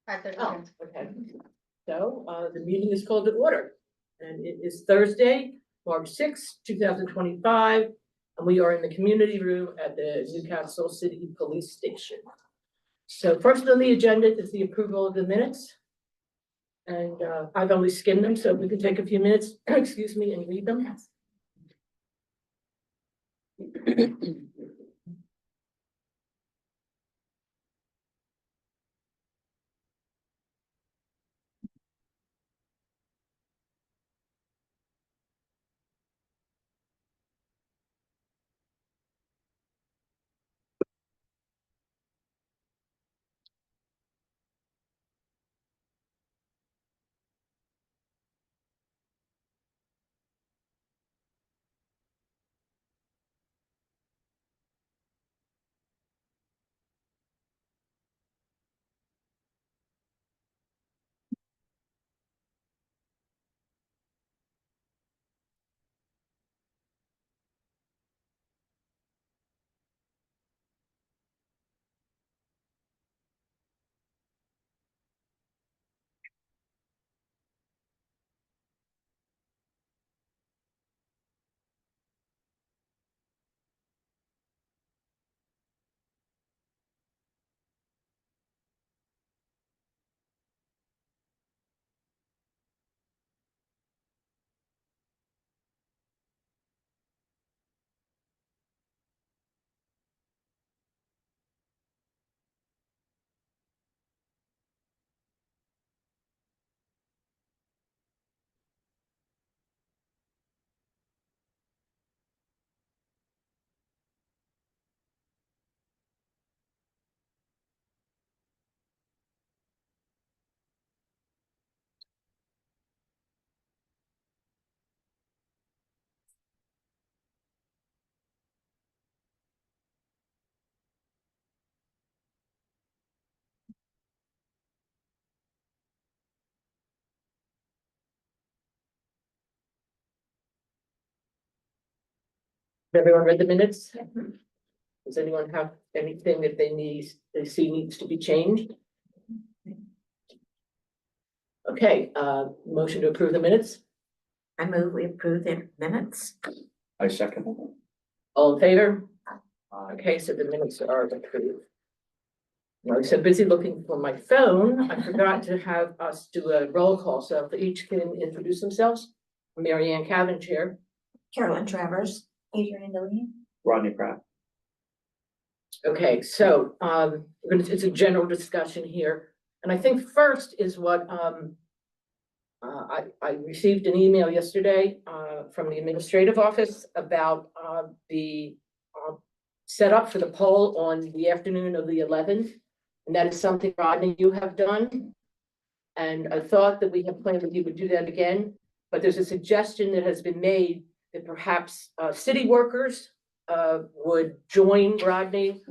Oh, okay. So, the meeting is called to order, and it is Thursday, March 6th, 2025, and we are in the community room at the Newcastle City Police Station. So first on the agenda is the approval of the minutes. And, I've only skimmed them, so if we could take a few minutes, excuse me, and read them. Has everyone read the minutes? Does anyone have anything that they see needs to be changed? Okay, motion to approve the minutes. I move we approve the minutes. I second. All in favor? Okay, so the minutes are approved. I was so busy looking for my phone, I forgot to have us do a roll call, so if each can introduce themselves. Mary Ann Cavan, Chair. Carolyn Travers. Adrian Dillon. Rodney Pratt. Okay, so, it's a general discussion here, and I think first is what, I received an email yesterday, from the administrative office about, the, setup for the poll on the afternoon of the 11th. And that is something, Rodney, you have done. And I thought that we had planned that you would do that again, but there's a suggestion that has been made that perhaps, city workers, would join Rodney,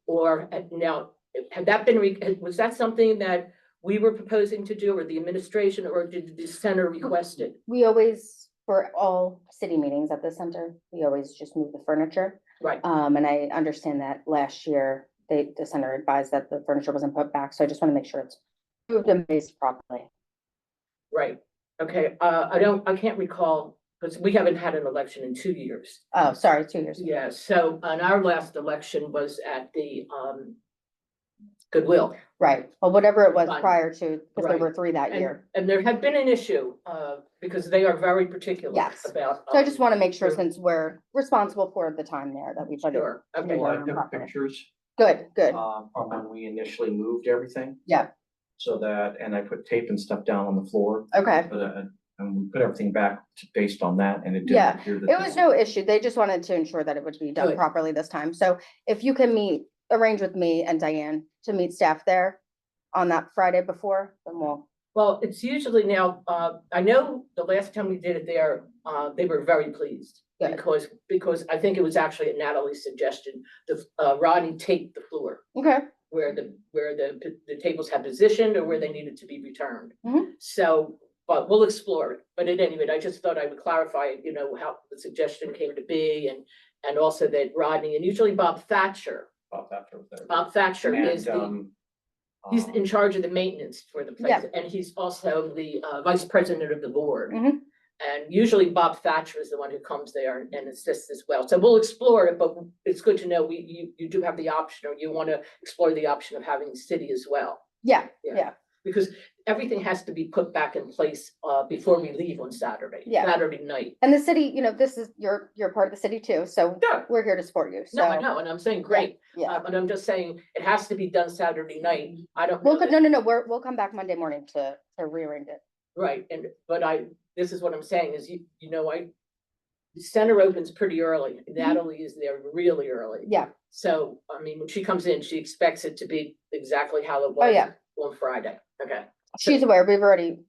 or now, had that been, was that something that we were proposing to do, or the administration, or did the center request it? We always, for all city meetings at the center, we always just move the furniture. Right. And I understand that last year, the center advised that the furniture wasn't put back, so I just want to make sure it's moved and placed properly. Right, okay, I can't recall, because we haven't had an election in 2 years. Oh, sorry, 2 years. Yeah, so on our last election was at the Goodwill. Right, well, whatever it was Fine. prior to, because there Right. were 3 that And, year. and there had been an issue, because they are very particular Yes. about. So I just want to make sure, sure. since we're responsible for the time there, that we put it. Sure, okay, Yeah. I took pictures Good, good. from when we initially moved everything. Yeah. So that, and I put tape and stuff down on the floor, Okay. but and we put everything back based on that, and it Yeah, didn't appear that. It was no issue. They just wanted to ensure that it would be done Good. properly this time. So if you can arrange with me and Diane to meet staff there on that Friday before, then we'll. well, it's usually now, I know the last time we did it there, they were very pleased. Good. Because I think it was actually at Natalie's suggestion, the Rodney taped the floor. Okay, Where the tables had positioned or where they needed to be returned. Mhm. So, but we'll explore it. But at any rate, I just thought I would clarify, how the suggestion came to be, and also that Rodney, and usually Bob Thatcher Bob Thatcher was there. is And, the, He's in charge of the maintenance for the place, Yeah. and he's also the vice president of the board. Mhm. And usually Bob Thatcher is the one who comes there and assists as well. So we'll explore it, but it's good to know you do have the option, or you want to explore the option of having the city as well. Yeah, Yeah. yeah, Because everything has to be put back in place before we leave on Saturday, Yeah. Saturday night. and the city, you know, this is, you're part of the city too, so Yeah. we're here to support you, No, I so. know, and I'm saying, great, Yeah, but I'm just saying, it has to be done Saturday night. I don't know. we'll, that- no, we'll come back Monday morning to rearrange it. Right, but this is what I'm saying is, the center opens pretty early. Natalie is there really early. Mm-hmm. Yeah, So, I mean, when she comes in, she expects it to be exactly how it Oh, was yeah. on Friday. Okay, she's aware,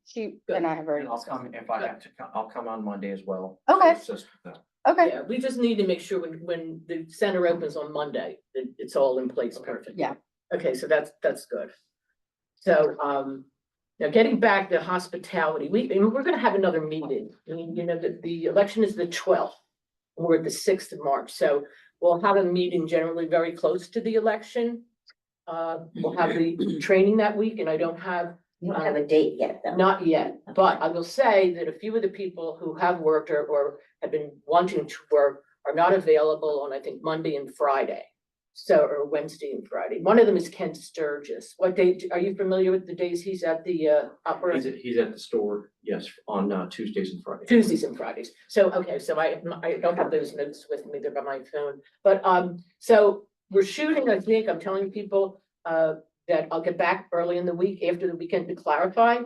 she Good. and I have already And I'll discussed. come, if I have to, I'll come on Monday as well. Okay. to assist with that. Okay, yeah, we just need to make sure when the center opens on Monday, that it's all in place Okay. perfect. Yeah. Okay, so that's good. So, now getting back to hospitality, we're gonna have another meeting. I mean, the election is the 12th. We're the 6th of March, so we'll have a meeting generally very close to the election. We'll have the training that week, and I don't have, You don't have a date yet, though. not yet, but I will say that a few of the people who have worked or have been wanting to work are not available on, I think, Monday and Friday. So, or Wednesday and Friday. One of them is Ken Sturgis. What day, are you familiar with the days he's at the opera? He's at the store, yes, on Tuesdays and Fridays. Tuesdays and Fridays. So, okay, so I don't have those notes with me, they're by my phone. But, so we're shooting, I think, I'm telling people, that I'll get back early in the week after the weekend to clarify.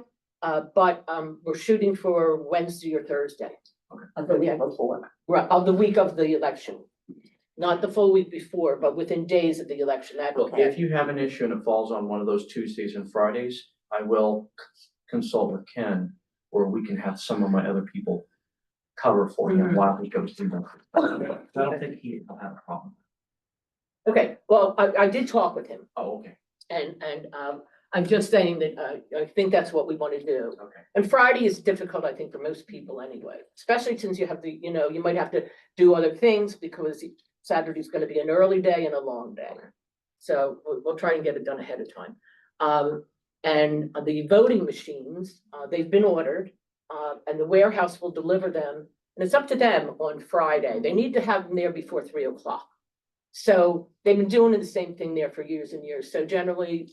But, we're shooting for Wednesday or Thursday. Of the week before. Right, of the week of the election. Not the full week before, but within days of the election, that, Well, if you have an issue and it falls on one of those Tuesdays and Fridays, I will consult with Ken, or we can have some of my other people cover for him Mhm. while he goes through them. I don't think he'll have a problem. okay, well, I did talk with him, Oh, okay, and, I'm just saying that, I think that's what we want to do. okay. And Friday is difficult, I think, for most people anyway, especially since you have you might have to do other things because Saturday's gonna be an early day and a long day. So we'll try and get it done ahead of time. And the voting machines, they've been ordered, and the warehouse will deliver them. And it's up to them on Friday. They need to have them there before 3 o'clock. So they've been doing the same thing there for years and years. So generally,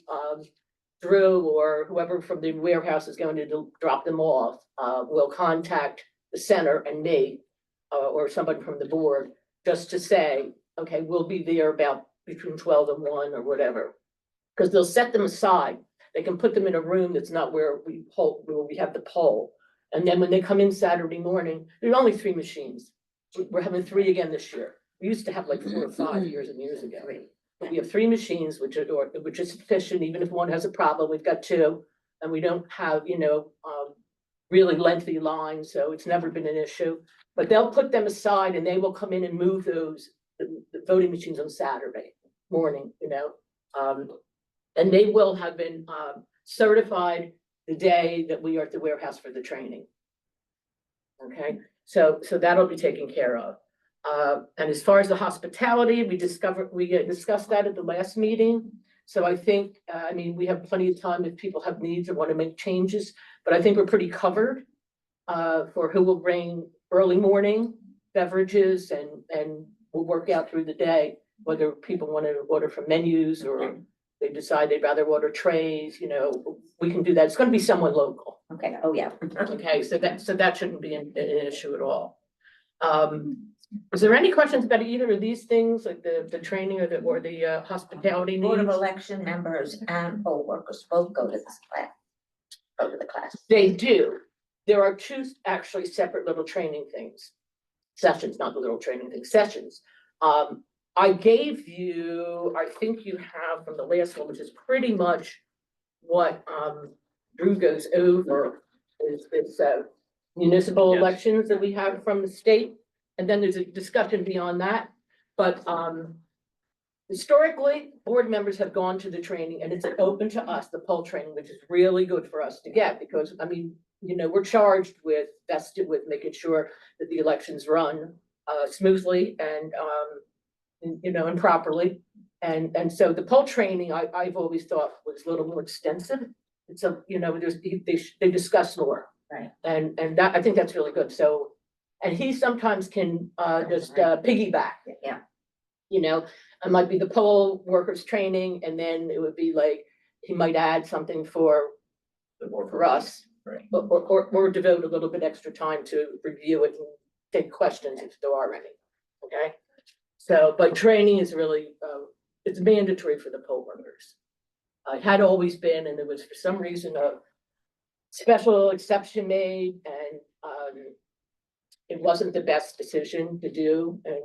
Drew or whoever from the warehouse is going to drop them off, will contact the center and me, or somebody from the board, just to say, okay, we'll be there about between 12 and 1 or whatever. Because they'll set them aside. They can put them in a room that's not where we have the poll. And then when they come in Saturday morning, there's only 3 machines. We're having 3 again this year. We used to have like 4 or 5 years and years ago. But we have 3 machines, which is sufficient, even if one has a problem, we've got 2. And we don't have, really lengthy lines, so it's never been an issue. But they'll put them aside and they will come in and move the voting machines on Saturday morning, and they will have been certified the day that we are at the warehouse for the training. Okay, so that'll be taken care of. And as far as the hospitality, we discussed that at the last meeting. So I think, we have plenty of time if people have needs or want to make changes, but I think we're pretty covered for who will bring early morning beverages and we'll work out through the day, whether people want to order from menus or they decide they'd rather order trays, we can do that. It's going to be someone local. Okay, oh, yeah. Okay, so that shouldn't be an issue at all. Is there any questions about either of these things, like the training or the hospitality Board of needs? Election members and poll workers both go to this class. Go to the class. They do. There are 2 actually separate little training things. Sessions, not the little training things, sessions. I gave you, I think you have from the last one, which is pretty much what Drew goes over is municipal Yes. elections that we have from the state. And then there's a discussion beyond that. But historically, board members have gone to the training and it's open to us, the poll training, which is really good for us to get because, we're charged vested with making sure that the elections run smoothly and, and properly. And so the poll training, I've always thought was a little more extensive. And so, they discuss more. Right. And that, I think that's really good. So, and he sometimes can, just piggyback. Yeah. It might be the poll workers training, and then it would be like, he might add something for us. Right. Or devote a little bit extra time to review it and take questions if there are any, okay? So, but training is really, it's mandatory for the poll workers. It had always been, and there was for some reason a special exception made, and, it wasn't the best decision to do, and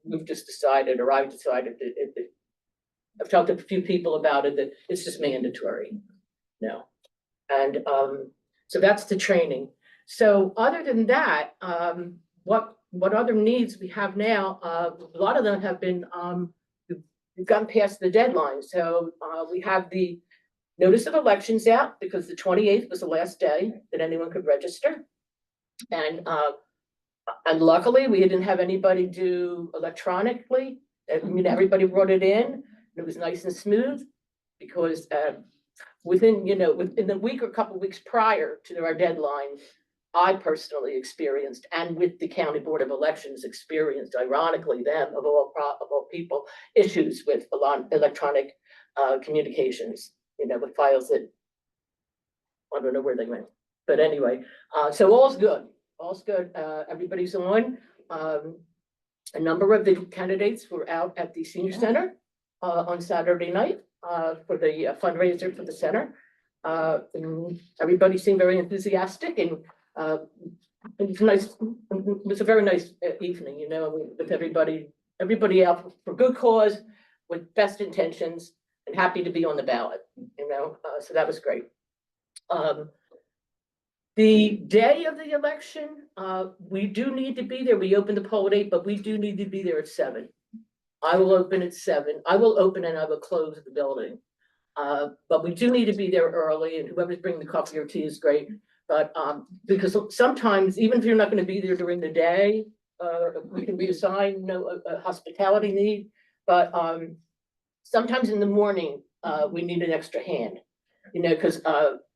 we've just decided, or I've decided that I've talked to a few people about it, that it's just mandatory. No. And so that's the training. So other than that, what other needs we have now? A lot of them have been, we've gotten past the deadline. So we have the notice of elections out, because the 28th was the last day that anyone could register. And luckily, we didn't have anybody do electronically. I mean, everybody brought it in. It was nice and smooth, because within the week or couple weeks prior to our deadline, I personally experienced, and with the County Board of Elections experienced, ironically, them of all people, issues with a lot of electronic communications, with files that I don't know where they went. But anyway, so all's good. All's good. Everybody's on. A number of the candidates were out at the senior center on Saturday night for the fundraiser for the center. And everybody seemed very enthusiastic, and it was nice. It was a very nice evening, with everybody out for good cause, with best intentions, and happy to be on the ballot. So that was great. The day of the election, we do need to be there. We opened the poll at 8, but we do need to be there at 7. I will open at 7. I will open and I will close the building. But we do need to be there early, and whoever's bringing the coffee or tea is great. But because sometimes, even if you're not going to be there during the day, we can reassign a hospitality need. But sometimes in the morning, we need an extra hand. Because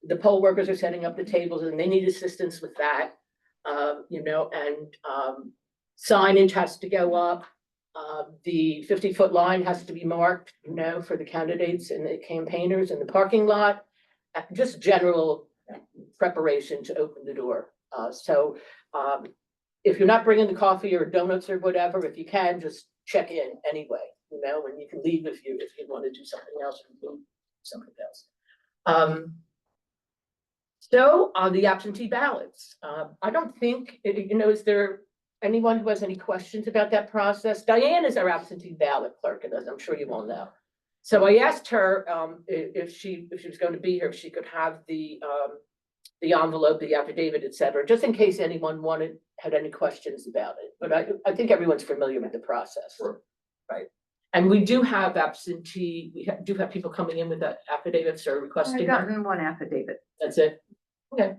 the poll workers are setting up the tables, and they need assistance with that. And signage has to go up. The 50-foot line has to be marked, for the candidates and the campaigners in the parking lot. Just general preparation to open the door. So if you're not bringing the coffee or donuts or whatever, if you can, just check in anyway, and you can leave if you want to do something else or do something else. So on the absentee ballots, I don't think, is there anyone who has any questions about that process? Diane is our absentee ballot clerk, as I'm sure you all know. So I asked her if she was going to be here, if she could have the envelope, the affidavit, et cetera, just in case anyone had any questions about it. But I think everyone's familiar with the process. Sure. Right. And we do have absentee, do have people coming in with that affidavits or requesting. I've gotten one affidavit. That's it? Okay.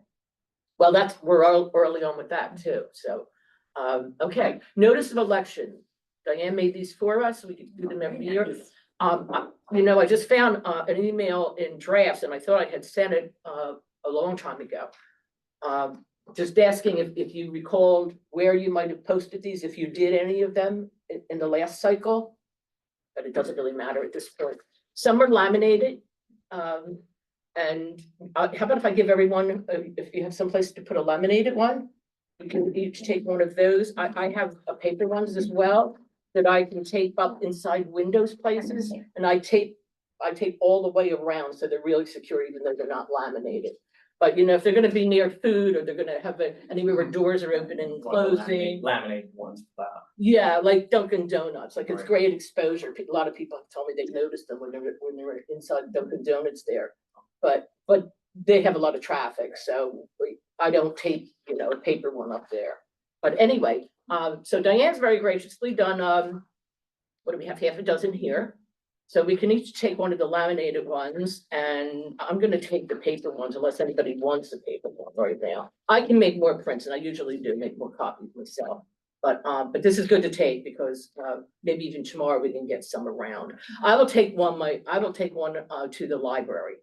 Well, we're all early on with that too, so, okay. Notice of election. Diane made these for us, so we can do them every year. I just found an email in drafts, and I thought I had sent it a long time ago. Just asking if you recalled where you might have posted these, if you did any of them in the last cycle. But it doesn't really matter at this point. Some are laminated. And how about if I give everyone, if you have someplace to put a laminated one, we can each take one of those. I have paper ones as well that I can tape up inside windows places, and I tape all the way around, so they're really secure, even though they're not laminated. But if they're gonna be near food, or they're gonna have anywhere where doors are open and closing. Laminate ones. Yeah, like Dunkin' Donuts, like it's Right. great exposure. A lot of people have told me they've noticed them when they were inside Dunkin' Donuts there. But they have a lot of traffic, so I don't tape, a paper one up there. But anyway, so Diane's very graciously done, what do we have, half a dozen here? So we can each take one of the laminated ones, and I'm gonna take the paper ones unless anybody wants a paper one right now. I can make more prints, and I usually do make more copies myself. But this is good to take because, maybe even tomorrow we can get some around. I will take one to the library.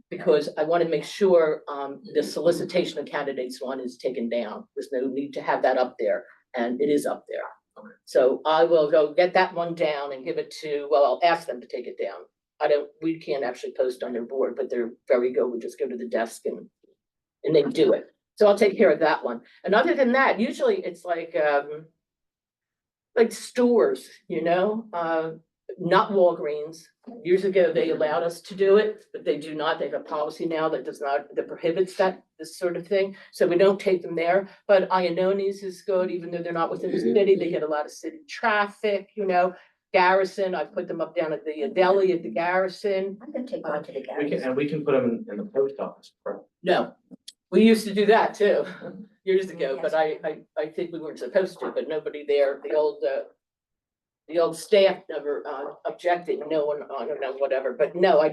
Because I want to make sure, the solicitation of candidates one is taken down. There's no need to have that up there, and it is up there. Okay. So I will go get that one down and give it to, well, I'll ask them to take it down. We can't actually post on their board, but they're very good. We just go to the desk and they do it. So I'll take care of that one. And other than that, usually it's like stores, not Walgreens. Years ago, they allowed us to do it, but they do not. They have a policy now that prohibits this sort of thing. So we don't take them there. But Ianone's is good, even though they're not within the city. They get a lot of city traffic, Garrison, I put them up down at the deli at the Garrison. I can take one to the We garage. can put them in the post office, correct? No, we used to do that too, years ago, but I think we weren't supposed to, but nobody there, the old staff never objected, no one, I don't know, whatever, but no, I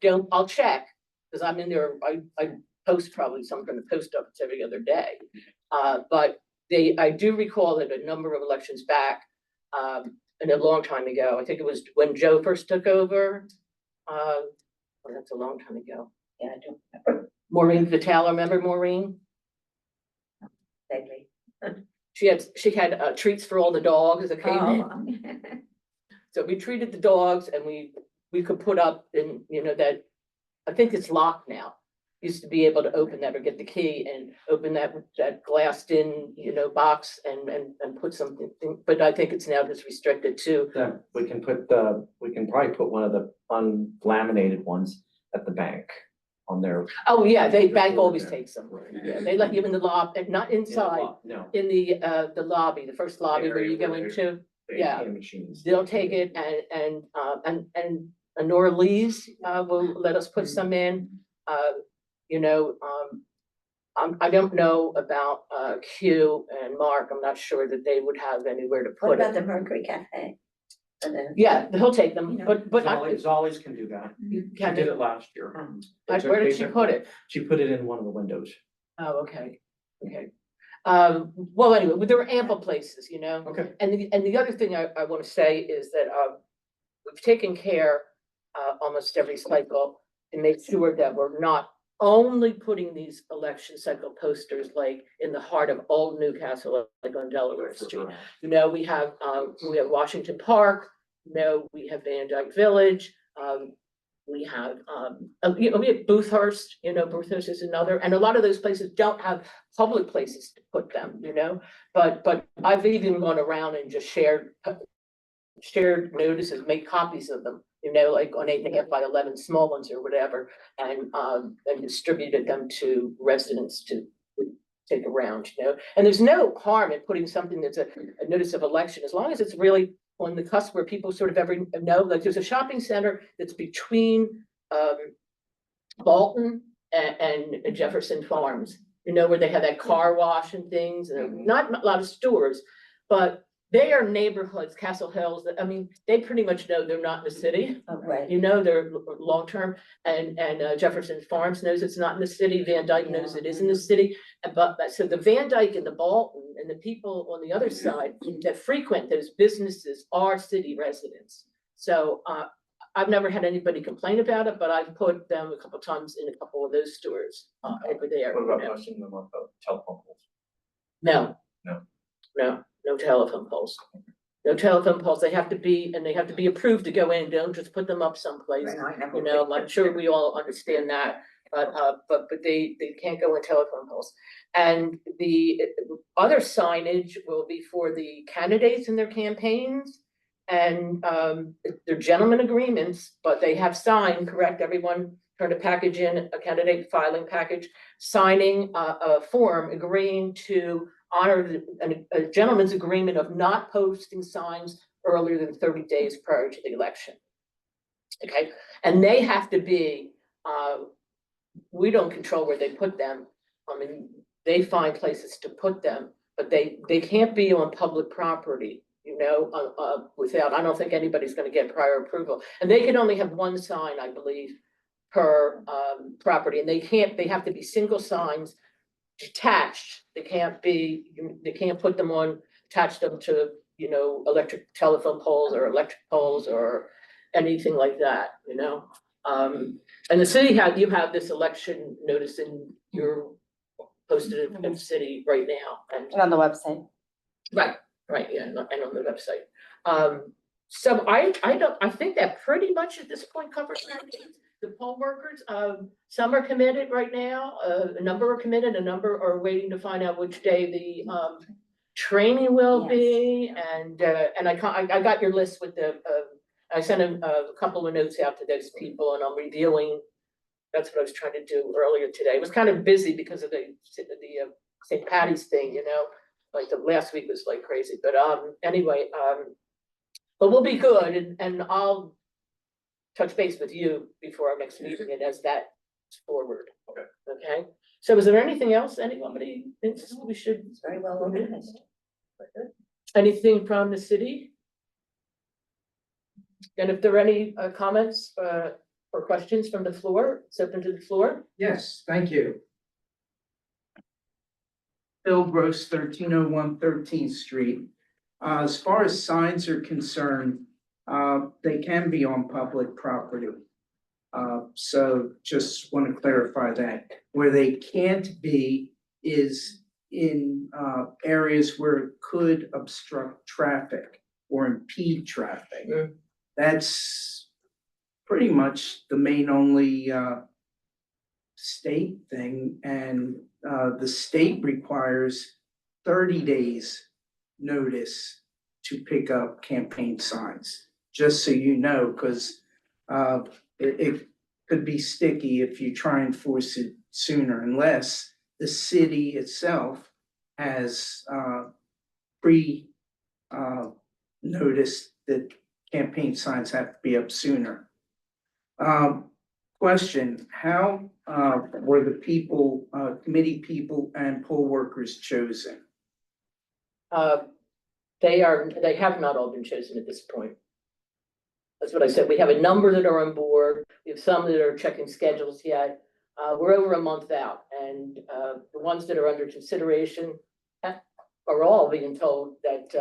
don't, I'll check. Cause I'm in there, I post probably something from the post office every other day. But I do recall that a number of elections back, and a long time ago, I think it was when Joe first took over. That's a long time ago. Yeah, I don't remember Maureen Vitale, remember Maureen? vaguely. She had treats for all the dogs that came in. Oh. So we treated the dogs and we could put up in, that, I think it's locked now. Used to be able to open that or get the key and open that glassed in, box and put something, but I think it's now just restricted to. We can probably put one of the unlaminated ones at the bank on their. Oh, yeah, bank always takes them. Yeah, they let you in the lobby, not inside, No. in the lobby, the first lobby where you go into. the Yeah. ATM machines. They'll take it and Nora Lee's will let us put some in. I don't know about Q and Mark. I'm not sure that they would have anywhere to What put about it. the Mercury Cafe? For the- Yeah, he'll take them, You know, but Zollies can do that. She can did they- it last year. where did she put it? She put it in one of the windows. Oh, okay. Well, anyway, there were ample places, Okay. And the other thing I want to say is that we've taken care almost every cycle to make sure that we're not only putting these election cycle posters like in the heart of old Newcastle, like on Delaware Street. We have Washington Park, we have Van Dyke Village, we have Boothurst, Boothurst is another, and a lot of those places don't have public places to put them, but I've even gone around and just shared notices, made copies of them, like on 8.5 by 11 small ones or whatever, and distributed them to residents to take around, and there's no harm in putting something that's a notice of election, as long as it's really on the cusp where people sort of know, like there's a shopping center that's between Bolton and Jefferson Farms, where they have that car wash and things, and not a lot of stores, but they are neighborhoods, Castle Hills, they pretty much know they're not in the city. Oh, right. They're long-term, and Jefferson Farms knows it's not in the city, Van Dyke knows it is in the city. But so the Van Dyke and the Bolton and the people on the other side that frequent those businesses are city residents. So I've never had anybody complain about it, but I've put them a couple times in a couple of those stores over there. What about posting them on telephone poles? No. No. No telephone poles. No telephone poles. They have to be approved to go in. Don't just put them up someplace. I'm sure we all understand that, but they can't go in telephone poles. And the other signage will be for the candidates in their campaigns. And they're gentlemen agreements, but they have signed, correct, everyone turned a package in, a candidate filing package, signing a form agreeing to honor a gentleman's agreement of not posting signs earlier than 30 days prior to the election. Okay, and they have to be, we don't control where they put them. They find places to put them, but they can't be on public property, without, I don't think anybody's gonna get prior approval. And they can only have one sign, I believe, per property, and they have to be single signs detached. They can't put them on, attach them to, electric telephone poles or electric poles or anything like that, And the city you have this election notice in your posted in the city right now, and And on the website. right, yeah, and on the website. So I think that pretty much at this point covers the poll workers. Some are committed right now, a number are committed, a number are waiting to find out which day the training will be, and I got your list with I sent a couple of notes out to those people, and I'm reviewing. That's what I was trying to do earlier today. It was kind of busy because of the St. Patty's thing, like the last week was like crazy, but anyway, but we'll be good, and I'll touch base with you before our next meeting and as that is forward. Okay, so is there anything else anybody thinks we should, It's very well organized. We're good. anything from the city? And if there are any comments or questions from the floor, it's open to the floor. Yes, thank you. Bill Gross, 1301 13th Street. As far as signs are concerned, they can be on public property. So just want to clarify that. Where they can't be is in areas where it could obstruct traffic or impede traffic. Mm. That's pretty much the main only state thing, and the state requires 30 days notice to pick up campaign signs, just so you know, because it could be sticky if you try and force it sooner, unless the city itself has noticed that campaign signs have to be up sooner. Question, how were the people, committee people and poll workers chosen? They have not all been chosen at this point. That's what I said. We have a number that are on board. We have some that are checking schedules yet. We're over a month out, and the ones that are under consideration are all being told that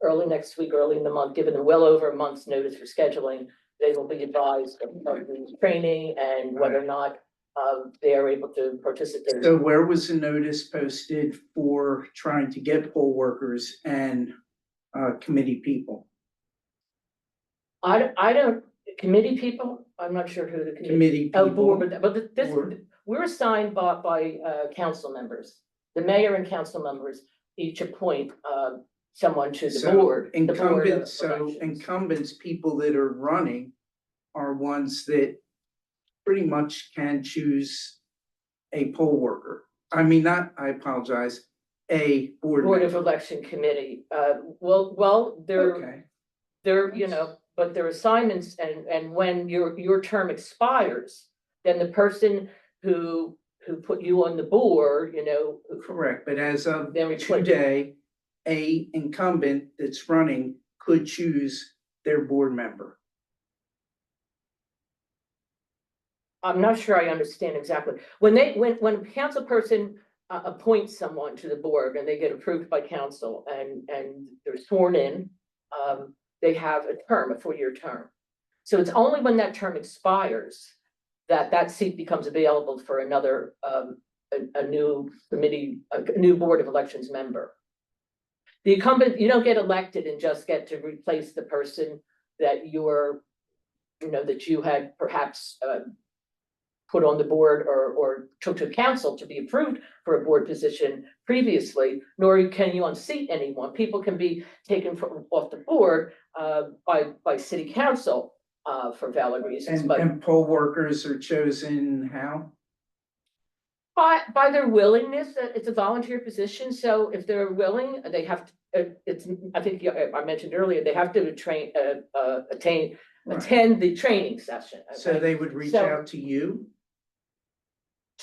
early next week, early in the month, given them well over a month's notice for scheduling, they will be advised of the training and whether or not they are able to participate. So where was the notice posted for trying to get poll workers and committee people? I don't, committee people, I'm not sure who the Committee Oh, people. board, but this, Board. we're assigned by council members. The mayor and council members each appoint someone to the So board. the board of incumbents, so elections. incumbents, people that are running are ones that pretty much can choose a poll worker. I mean, not, I apologize, a board Board of member. Election Committee, well, Okay, they're, but their assignments, and when your term expires, then the person who put you on the board, correct, but as of then we put today, a incumbent that's running could choose their board member. I'm not sure I understand exactly. When a council person appoints someone to the board and they get approved by council and they're sworn in, they have a term, a 4-year term. So it's only when that term expires that seat becomes available for another, a new committee, a new Board of Elections member. The incumbent, you don't get elected and just get to replace the person that that you had perhaps put on the board or took to council to be approved for a board position previously, nor can you unseat anyone. People can be taken off the board by city council for valid reasons, but And poll workers are chosen how? by their willingness. It's a volunteer position, so if they're willing, they have to, I think I mentioned earlier, they have to Right. attend the training session. So okay? they would reach So- out to you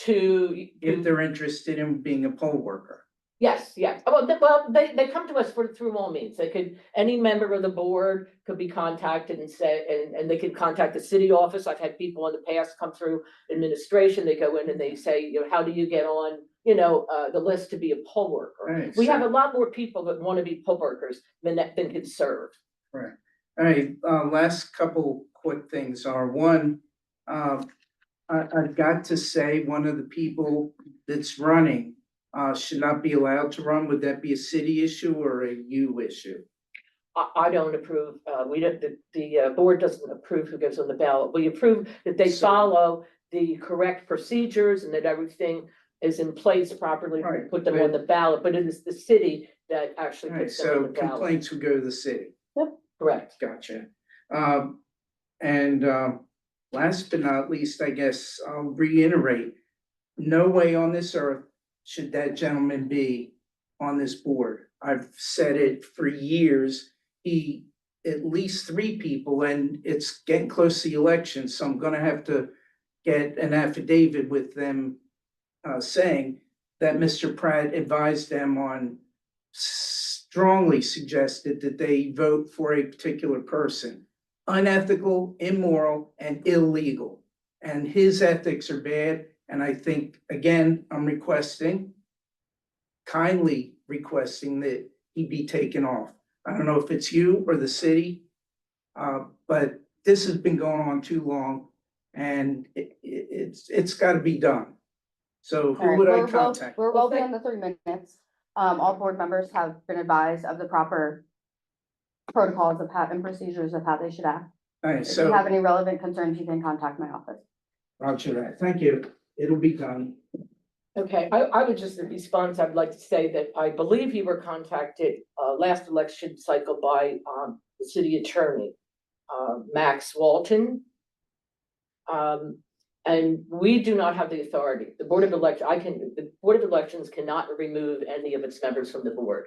To if they're interested in being a poll worker. Yes, yes. Well, they come to us through all means. They could, any member of the board could be contacted and say, and they could contact the city office. I've had people in the past come through administration. They go in and they say, you know, how do you get on, the list to be a poll worker? Right, We so- have a lot more people that want to be poll workers than can serve. All right, last couple quick things are, one, I've got to say, one of the people that's running should not be allowed to run. Would that be a city issue or a you issue? I don't approve, we don't, the board doesn't approve who goes on the ballot. We approve that they So- follow the correct procedures and that everything is in place properly to Right, put them on the ballot, but it is the city that actually All right, puts them on so the ballot. complaints would go to the city. Correct. Gotcha. And last but not least, I guess I'll reiterate, no way on this earth should that gentleman be on this board. I've said it for years. At least 3 people, and it's getting close to the election, so I'm gonna have to get an affidavit with them saying that Mr. Pratt advised them on, strongly suggested that they vote for a particular person. Unethical, immoral, and illegal. And his ethics are bad, and I think, again, I'm kindly requesting that he be taken off. I don't know if it's you or the city, but this has been going on too long, and it's gotta be done. So All who right, would I we're well- contact? We're well beyond the 3 minutes. All board members have been advised of the proper protocols and procedures of how they should act. All right, If you so, have any relevant concerns, you can contact my office. roger that. Thank you. It'll be done. Okay, I would just, in response, I'd like to say that I believe you were contacted, last election cycle by, the city attorney, Max Walton. And we do not have the authority. The Board of Elections cannot remove any of its members from the board.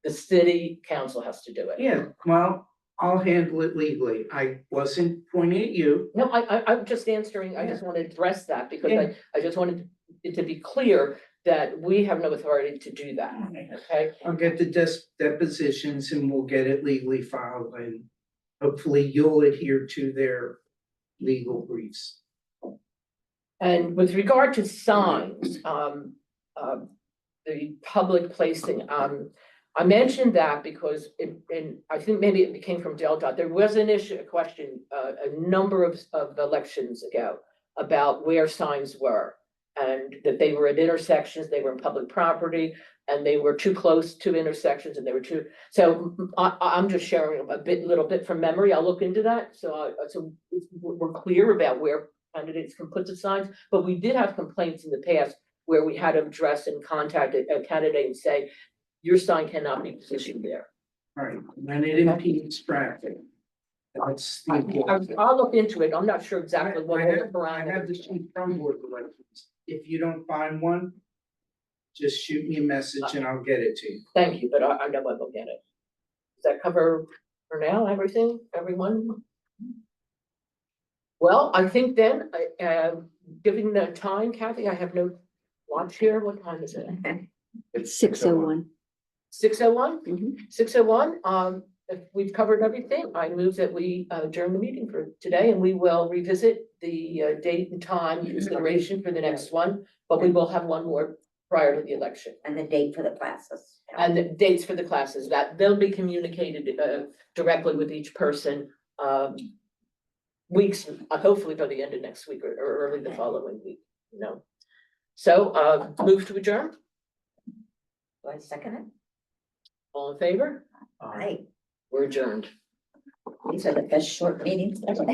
The city council has to do it. Yeah, well, I'll handle it legally. I wasn't pointing at you. No, I'm just answering, I just want to address that because Yeah. I just wanted it to be clear that we have no authority to do that, okay? I'll get the depositions and we'll get it legally filed, and hopefully you'll adhere to their legal briefs. And with regard to signs, the public placing, I mentioned that because I think maybe it came from Delta. There was a question, a number of elections ago about where signs were. And that they were at intersections, they were in public property, and they were too close to intersections and they were too, so I'm just sharing little bit from memory. I'll look into that. So we're clear about where candidates can put the signs, but we did have complaints in the past where we had to address and contact a candidate and say, your sign cannot be positioned there. All right, and it impedes traffic. That's the important thing. I'll look into it. I'm not sure exactly what I all the have the parameters. sheet from Board of Elections. If you don't find one, just shoot me a message and I'll get it to you. Thank you, but I know I will get it. Does that cover for now, everything, everyone? Well, I think then, giving the time, Kathy, I have no watch here. What time is it? It's 6:01. 6:01? Mhm. 6:01, if we've covered everything, I move that we adjourn the meeting for today and we will revisit the date and time consideration for the next one, but we will have one more prior to the election. And the date for the classes. And the dates for the classes, that they'll be communicated directly with each person, weeks, hopefully by the end of next week or early the following week, So, move to adjourn, Do I second it? all in favor? Right, We're adjourned. these are the best short meetings ever.